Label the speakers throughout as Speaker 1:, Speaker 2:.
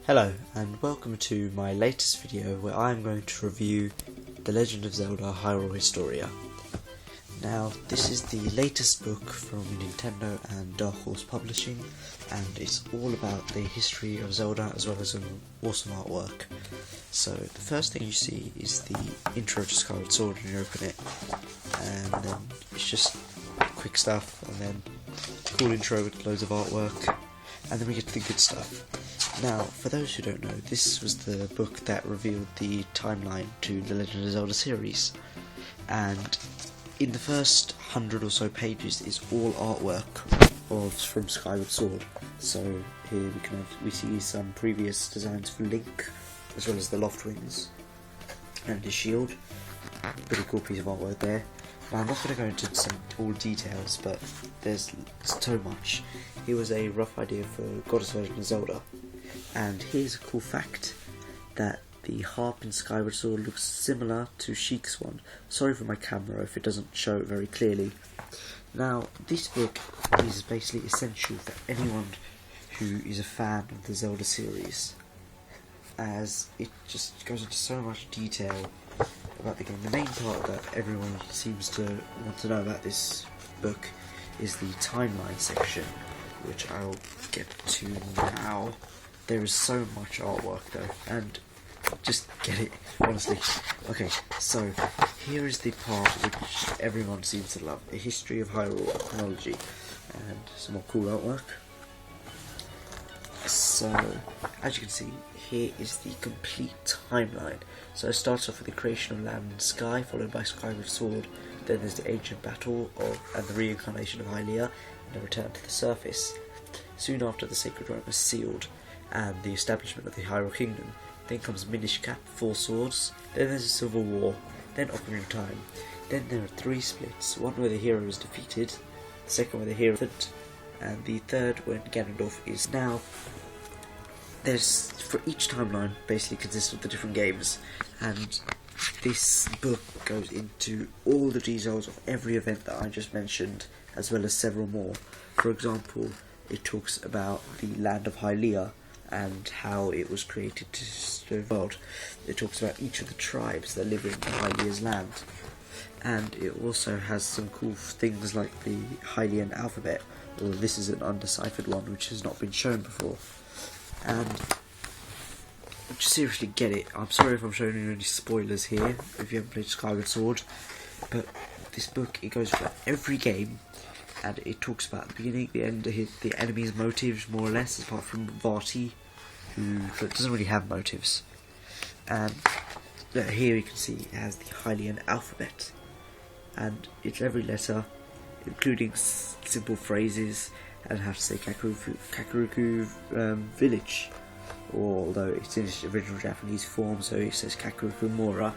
Speaker 1: Hello and welcome to my latest video where I am going to review The Legend of Zelda Hyrule Historia. Now this is the latest book from Nintendo and Dark Horse Publishing, and it's all about the history of Zelda as well as some awesome artwork. So the first thing you see is the intro to Skyward Sword when you open it, and then it's just quick stuff and then cool intro with loads of artwork, and then we get to the good stuff. Now, for those who don't know, this was the book that revealed the timeline to the Legend of Zelda series, and in the first 100 or so pages is all artwork from Skyward Sword. So here we see some previous designs for Link, as well as the Loftwings and his shield. Pretty cool piece of artwork there. Now, I'm not going to go into all details, but there's so much. Here was a rough idea for Goddess version of Zelda. And here's a cool fact, that the harp in Skyward Sword looks similar to Sheik's one. Sorry for my camera if it doesn't show it very clearly. Now, this book is basically essential for anyone who is a fan of the Zelda series, as it just goes into so much detail about the game. The main part that everyone seems to want to know about this book is the timeline section, which I'll get to now. There is so much artwork though, and just get it, honestly. Okay, so here is the part which everyone seems to love: a history of Hyrule chronology, and some more cool artwork. So, as you can see, here is the complete timeline. So it starts off with the creation of land and sky, followed by Skyward Sword. Then there's the ancient battle and the reincarnation of Hylia, and a return to the surface. Soon after, the Sacred Rite was sealed, and the establishment of the Hyrule Kingdom. Then comes Minish Cap, Four Swords, then there's a Civil War, then Ocarina of Time. Then there are three splits: one where the hero is defeated, the second where the hero is, and the third when Ganondorf is. Now, there's, for each timeline basically consists of the different games, and this book goes into all the details of every event that I just mentioned, as well as several more. For example, it talks about the land of Hylia and how it was created to serve the world. It talks about each of the tribes that live in Hylia's land, and it also has some cool things like the Hylian alphabet, or this is an undeciphered one which has not been shown before. And just seriously get it. I'm sorry if I'm showing you any spoilers here if you haven't played Skyward Sword, but this book, it goes for every game, and it talks about the beginning, the end, the enemy's motives, more or less, apart from Vati, who doesn't really have motives. And here you can see it has the Hylian alphabet, and it's every letter, including simple phrases, and how to say Kakariko village, or although it's in its original Japanese form, so it says Kakariko Mora.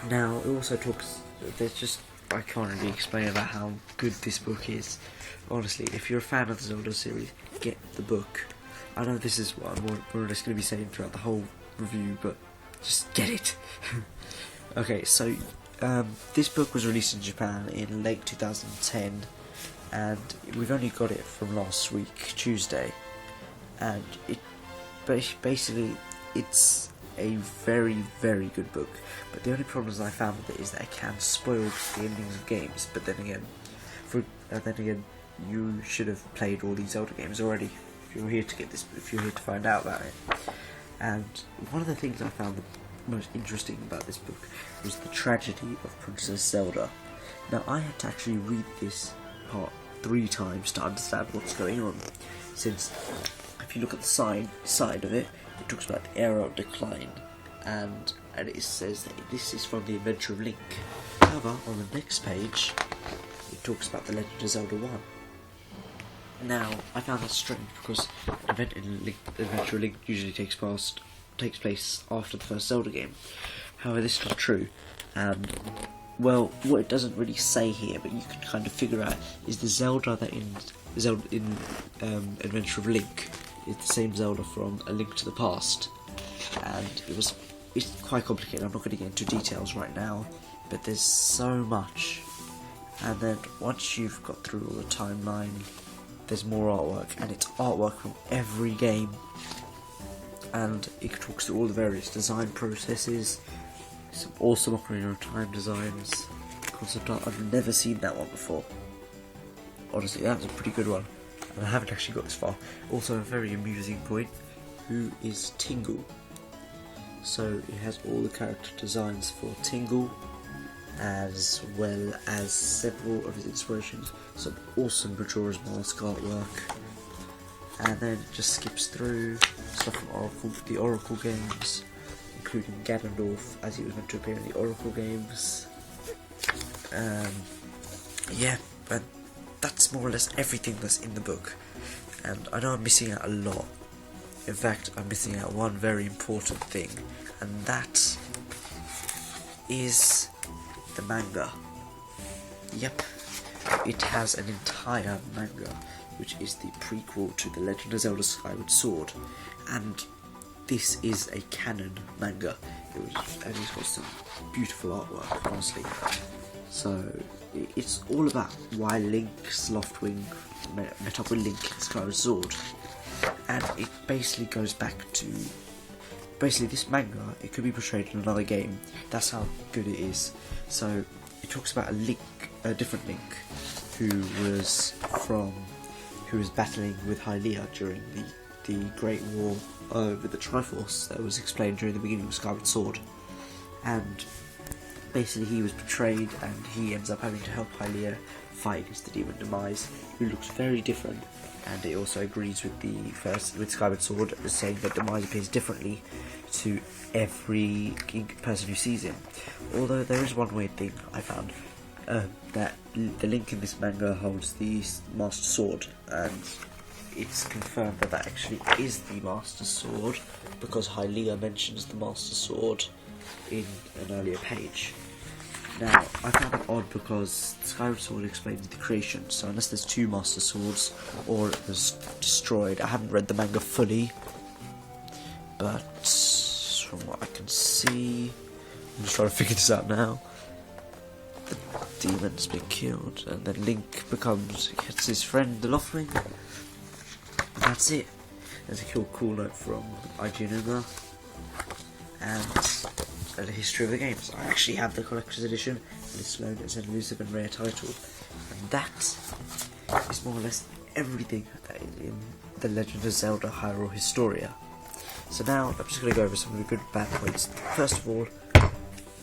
Speaker 1: Now, it also talks, I can't really explain about how good this book is. Honestly, if you're a fan of the Zelda series, get the book. I know this is what I'm more or less going to be saying throughout the whole review, but just get it. Okay, so this book was released in Japan in late 2010, and we've only got it from last week, Tuesday, and basically it's a very, very good book, but the only problems I found with it is that it can spoil the endings of games. But then again, you should have played all these Zelda games already if you're here to get this, if you're here to find out about it. And one of the things I found the most interesting about this book was the tragedy of Princess Zelda. Now, I had to actually read this part 3 times to understand what's going on, since if you look at the side of it, it talks about the era of decline, and it says that this is from the Adventure of Link. However, on the next page, it talks about the Legend of Zelda 1. Now, I found that strange because Adventure of Link usually takes place after the first Zelda game. However, this is not true. Well, what it doesn't really say here, but you can kind of figure out, is the Zelda that in Adventure of Link is the same Zelda from A Link to the Past, and it's quite complicated. I'm not going to get into details right now, but there's so much. And then once you've got through all the timeline, there's more artwork, and it's artwork from every game, and it talks through all the various design processes. Some awesome Ocarina of Time designs. Concept art, I've never seen that one before. Honestly, that was a pretty good one, and I haven't actually got this far. Also, a very amusing point, who is Tingle? So it has all the character designs for Tingle, as well as several of his inspirations, some awesome Majora's Mask artwork, and then it just skips through stuff from the Oracle games, including Ganondorf, as he was meant to appear in the Oracle games. Yeah, but that's more or less everything that's in the book, and I know I'm missing out a lot. In fact, I'm missing out one very important thing, and that is the manga. Yep, it has an entire manga, which is the prequel to The Legend of Zelda Skyward Sword, and this is a canon manga. And it's got some beautiful artwork, honestly. So it's all about why Link's Loftwing met up with Link in Skyward Sword, and it basically goes back to this manga. It could be portrayed in another game. That's how good it is. So it talks about a different Link, who was battling with Hylia during the Great War over the Triforce that was explained during the beginning of Skyward Sword, and basically he was betrayed, and he ends up having to help Hylia fight against the demon Demise, who looks very different. And it also agrees with Skyward Sword, saying that Demise appears differently to every person who sees him. Although there is one weird thing I found, that the Link in this manga holds the Master Sword, and it's confirmed that actually is the Master Sword, because Hylia mentions the Master Sword in an earlier page. Now, I found it odd because Skyward Sword explains the creation, so unless there's two Master Swords, or it was destroyed. I haven't read the manga fully, but from what I can see, I'm just trying to figure this out now. The demon's been killed, and then Link gets his friend, the Loftwing, and that's it. There's a cool note from IGN, and the history of the games. I actually have the collector's edition, and it's known as an elusive and rare title, and that is more or less everything that is in The Legend of Zelda Hyrule Historia. So now I'm just going to go over some of the good and bad points. First of all,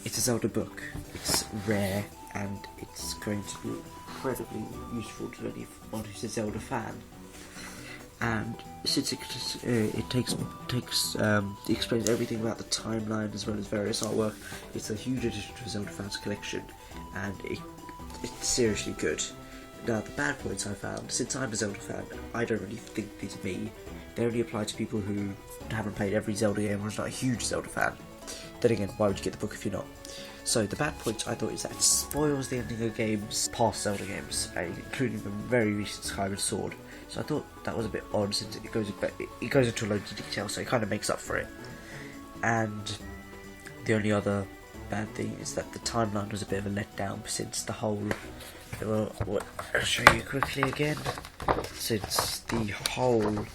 Speaker 1: it's a Zelda book. It's rare, and it's going to be incredibly useful to anyone who's a Zelda fan. And since it explains everything about the timeline as well as various artwork, it's a huge addition to a Zelda fans collection, and it's seriously good. Now, the bad points I found, since I'm a Zelda fan, I don't really think these are me. They only apply to people who haven't played every Zelda game or are not a huge Zelda fan. Then again, why would you get the book if you're not? So the bad points I thought is that it spoils the ending of games, past Zelda games, including the very recent Skyward Sword. So I thought that was a bit odd, since it goes into loads of detail, so it kind of makes up for it. And the only other bad thing is that the timeline was a bit of a letdown, since the whole... Well, I'll show you quickly again. Since the whole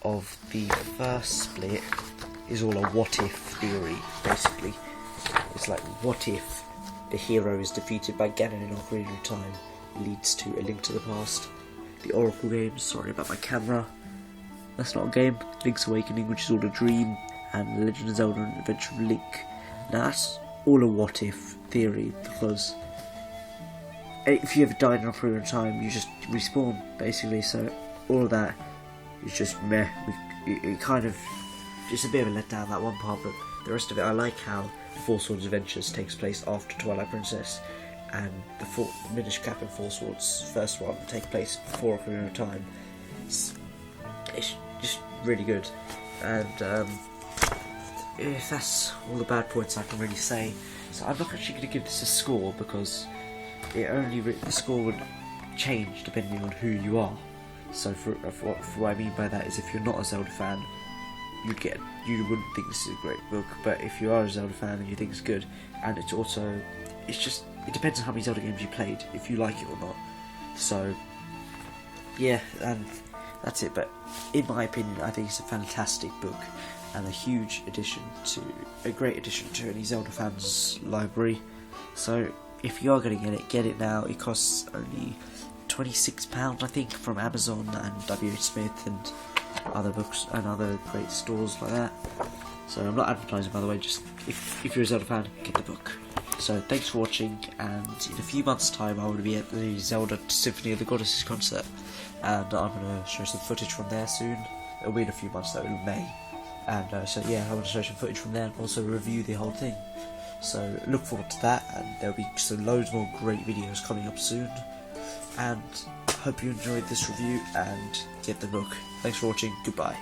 Speaker 1: of the first split is all a what-if theory, basically. It's like, what if the hero is defeated by Ganon in Ocarina of Time, leads to A Link to the Past. The Oracle games, sorry about my camera, that's not a game. Link's Awakening, which is all a dream, and The Legend of Zelda and Adventure of Link. Now that's all a what if theory, because if you ever died in Ocarina of Time, you just respawn, basically, so all of that is just meh. It kind of, it's a bit of a letdown, that one part, but the rest of it, I like how Four Swords Adventures takes place after Twilight Princess, and the Minish Cap and Four Swords first one take place before Ocarina of Time. It's just really good, and if that's all the bad points I can really say. So I'm not actually going to give this a score, because the score would change depending on who you are. So for what I mean by that is, if you're not a Zelda fan, you wouldn't think this is a great book, but if you are a Zelda fan and you think it's good, and it depends on how many Zelda games you played, if you like it or not. So yeah, and that's it. But in my opinion, I think it's a fantastic book and a great addition to any Zelda fans' library. So if you are going to get it now. It costs only £26, I think, from Amazon and WH Smith and other books and other great stores like that. So I'm not advertising, by the way, just if you're a Zelda fan, get the book. So thanks for watching, and in a few months' time I will be at the Zelda Symphony of the Goddesses concert, and I'm going to show some footage from there soon. It'll be in a few months though, in May. And so yeah, I'm going to show some footage from there and also review the whole thing. So look forward to that, and there'll be some loads more great videos coming up soon. And hope you enjoyed this review and get the book. Thanks for watching, goodbye.